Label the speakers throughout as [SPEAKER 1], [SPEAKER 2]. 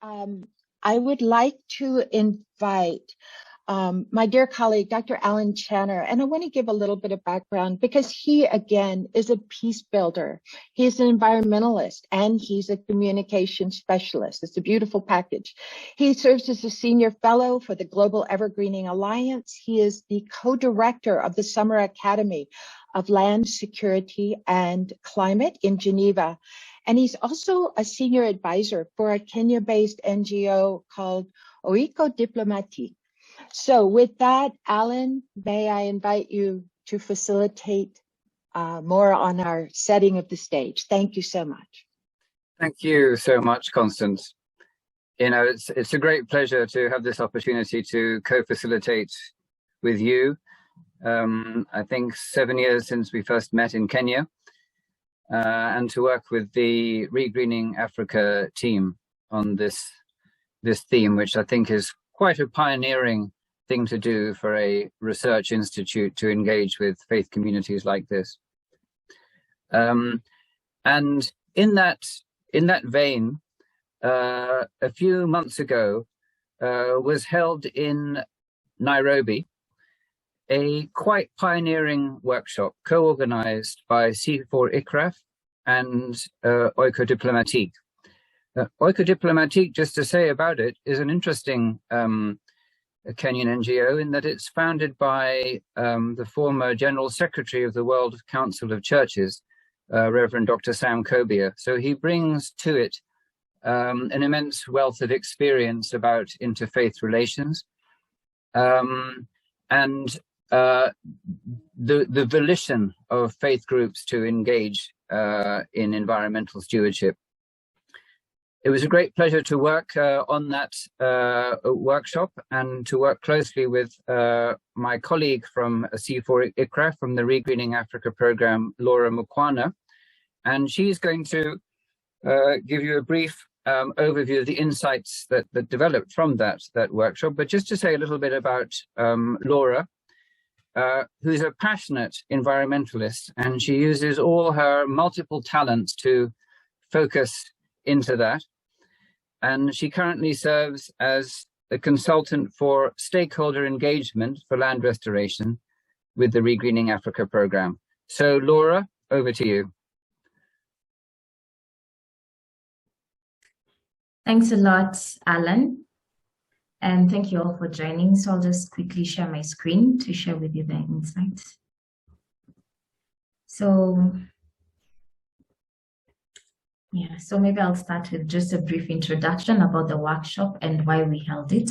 [SPEAKER 1] Um, I would like to invite my dear colleague, Dr. Alan Channer, and I want to give a little bit of background because he, again, is a peace builder. He's an environmentalist and he's a communication specialist. It's a beautiful package. He serves as a senior fellow for the Global Evergreening Alliance. He is the co-director of the Summer Academy of Land Security and Climate in Geneva. And he's also a senior advisor for a Kenya-based NGO called Oiko Diplomatique. So with that, Alan, may I invite you to facilitate more on our setting of the stage. Thank you so much.
[SPEAKER 2] Thank you so much, Constance. You know, it's a great pleasure to have this opportunity to co-facilitate with you. I think 7 years since we first met in Kenya, and to work with the Regreening Africa team on this theme, which I think is quite a pioneering thing to do for a research institute to engage with faith communities like this. And in that vein, a few months ago was held in Nairobi a quite pioneering workshop co-organized by C4 ICRAF and Oiko Diplomatique. Oiko Diplomatique, just to say about it, is an interesting Kenyan NGO in that it's founded by the former General Secretary of the World Council of Churches, Reverend Dr. Sam Kobia. So he brings to it an immense wealth of experience about interfaith relations and the volition of faith groups to engage in environmental stewardship. It was a great pleasure to work on that workshop and to work closely with my colleague from C4 ICRAF from the Regreening Africa program, Laura Mukhwana. And she's going to give you a brief overview of the insights that developed from that workshop. But just to say a little bit about Laura, who's a passionate environmentalist, and she uses all her multiple talents to focus into that. And she currently serves as a consultant for stakeholder engagement for land restoration with the Regreening Africa program. So Laura, over to you.
[SPEAKER 3] Thanks a lot, Alan. And thank you all for joining. So I'll just quickly share my screen to share with you the insights. So maybe I'll start with just a brief introduction about the workshop and why we held it.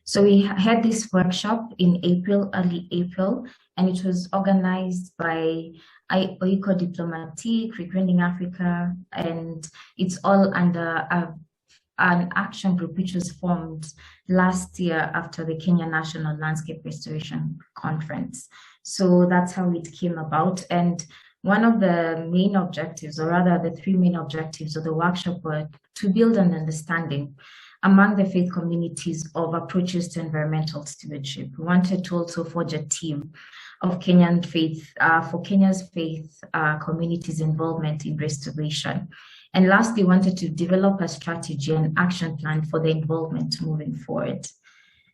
[SPEAKER 3] So we had this workshop in April, early April, and it was organized by Oiko Diplomatique, Regreening Africa, and it's all under an action group which was formed last year after the Kenya National Landscape Restoration Conference. So that's how it came about. And one of the main objectives, or rather the three main objectives of the workshop, were to build an understanding among the faith communities of approaches to environmental stewardship. We wanted to also forge a team of Kenyan faith, for Kenya's faith communities' involvement in restoration. And lastly, wanted to develop a strategy and action plan for the involvement moving forward.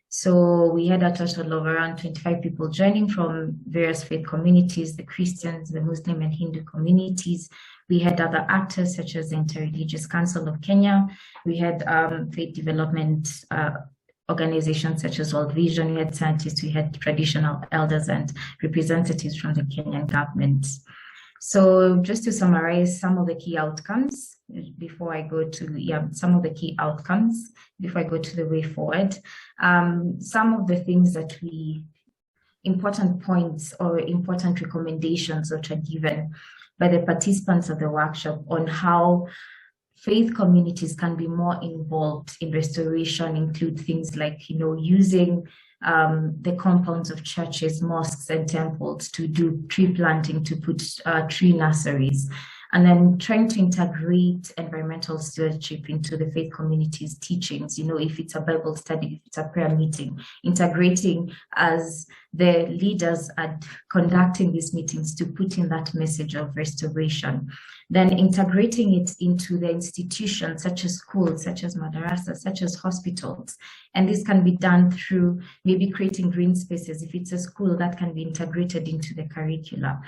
[SPEAKER 3] So we had a total of around 25 people joining from various faith communities, the Christians, the Muslim and Hindu communities. We had other actors such as the Interreligious Council of Kenya. We had faith development organizations such as World Vision. We had scientists, we had traditional elders and representatives from the Kenyan government. So just to summarize some of the key outcomes before I go to the way forward. Some of the things that important points or important recommendations that are given by the participants of the workshop on how faith communities can be more involved in restoration include things like, using the compounds of churches, mosques, and temples to do tree planting, to put tree nurseries, and then trying to integrate environmental stewardship into the faith community's teachings. If it's a Bible study, if it's a prayer meeting, integrating as the leaders are conducting these meetings to put in that message of restoration. Then integrating it into the institutions such as schools, such as madrasas, such as hospitals. And this can be done through maybe creating green spaces. If it's a school, that can be integrated into the curricula.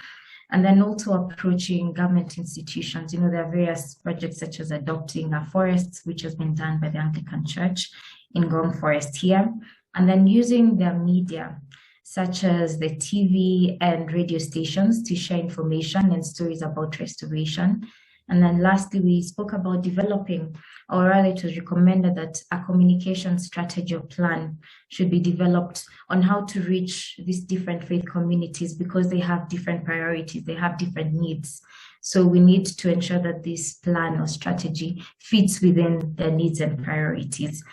[SPEAKER 3] And then also approaching government institutions. There are various projects such as adopting a forest, which has been done by the Anglican Church in Gong Forest here. And then using their media, such as the TV and radio stations, to share information and stories about restoration. And then lastly, we spoke about developing, or rather it was recommended that a communication strategy or plan should be developed on how to reach these different faith communities, because they have different priorities, they have different needs. So we need to ensure that this plan or strategy fits within their needs and priorities.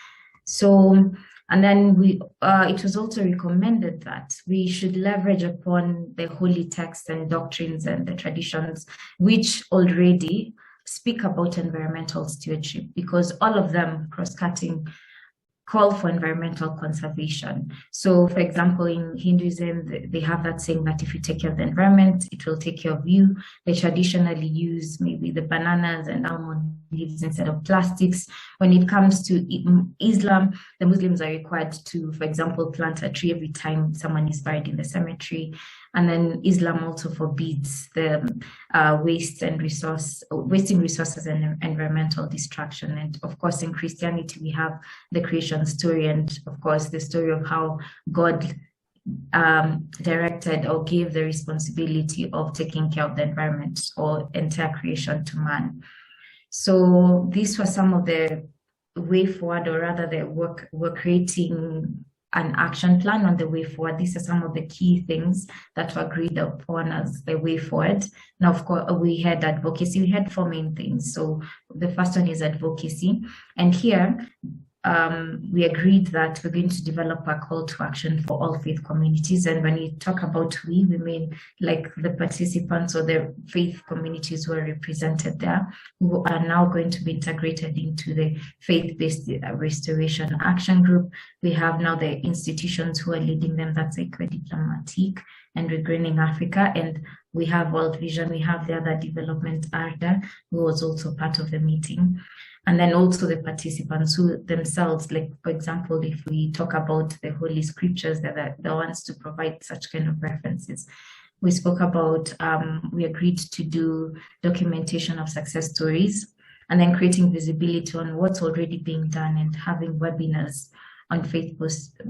[SPEAKER 3] And then it was also recommended that we should leverage upon the holy texts and doctrines and the traditions, which already speak about environmental stewardship, because all of them, cross-cutting, call for environmental conservation. So, for example, in Hinduism, they have that saying that if you take care of the environment, it will take care of you. They traditionally use maybe the bananas and almond leaves instead of plastics. When it comes to Islam, the Muslims are required to, for example, plant a tree every time someone is buried in the cemetery. And then Islam also forbids the wasting resources and environmental destruction. And of course, in Christianity, we have the creation story, and of course, the story of how God directed or gave the responsibility of taking care of the environment or entire creation to man. So these were some of the way forward, or rather we're creating an action plan on the way forward. These are some of the key things that were agreed upon as the way forward. Now, of course, we had advocacy. We had 4 main things. So the first one is advocacy. And here, we agreed that we're going to develop a call to action for all faith communities. And when you talk about we mean like the participants or the faith communities who are represented there, who are now going to be integrated into the faith-based restoration action group. We have now the institutions who are leading them, that's École Diplomatique and Regreening Africa. And we have World Vision, we have the other development ARDA, who was also part of the meeting. And then also the participants who themselves, like, for example, if we talk about the Holy Scriptures, they're the ones to provide such kind of references. We spoke about, we agreed to do documentation of success stories, and then creating visibility on what's already being done and having webinars on faith-based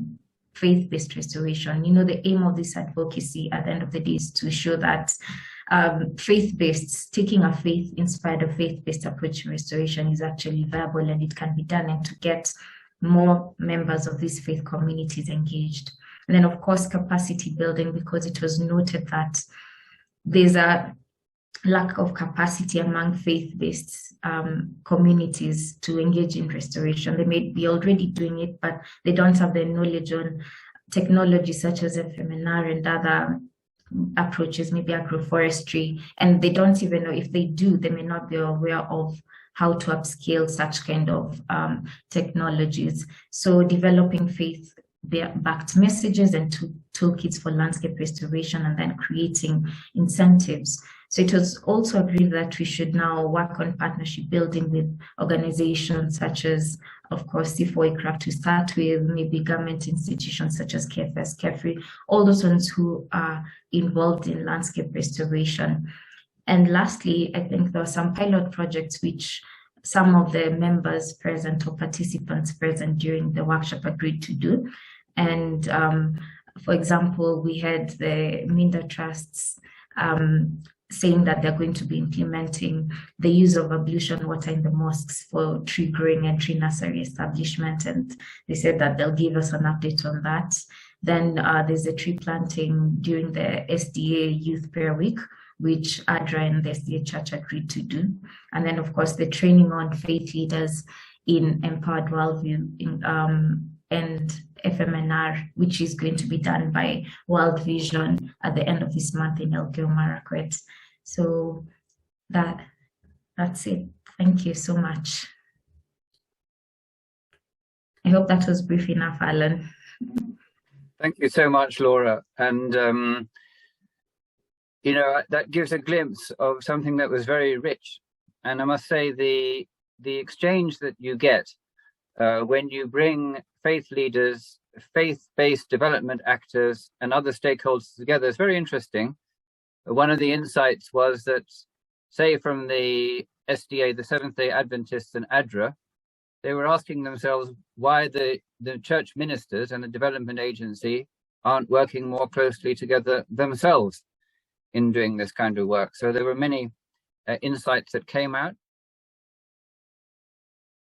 [SPEAKER 3] restoration. The aim of this advocacy at the end of the day is to show that faith-based, taking a faith-inspired or faith-based approach to restoration is actually viable and it can be done, and to get more members of these faith communities engaged. And then, of course, capacity building, because it was noted that there's a lack of capacity among faith-based communities to engage in restoration. They may be already doing it, but they don't have the knowledge on technology such as FMNR and other approaches, maybe agroforestry, and they don't even know, if they do, they may not be aware of how to upscale such kind of technologies. So developing faith-backed messages and toolkits for landscape restoration, and then creating incentives. So it was also agreed that we should now work on partnership building with organizations such as, of course, C4 ICRAF to start with, maybe government institutions such as KFS, KEFRI, all those ones who are involved in landscape restoration. And lastly, I think there are some pilot projects which some of the members present or participants present during the workshop agreed to do. And for example, we had the Minda Trusts saying that they're going to be implementing the use of ablution water in the mosques for tree growing and tree nursery establishment. And they said that they'll give us an update on that. Then there's a tree planting during the SDA Youth Prayer Week, which ADRA and the SDA Church agreed to do. And then, of course, the training on faith leaders in Empowered Worldview and FMNR, which is going to be done by World Vision at the end of this month in Elgeyo Marakwet. So That's it. Thank you so much. I hope that was brief enough, Alan.
[SPEAKER 2] Thank you so much, Laura. And, you know, that gives a glimpse of something that was very rich. And I must say the exchange that you get when you bring faith leaders, faith-based development actors, and other stakeholders together is very interesting. One of the insights was that, say, from the SDA, the Seventh-day Adventists and ADRA, they were asking themselves why the church ministers and the development agency aren't working more closely together themselves in doing this kind of work. So there were many insights that came out.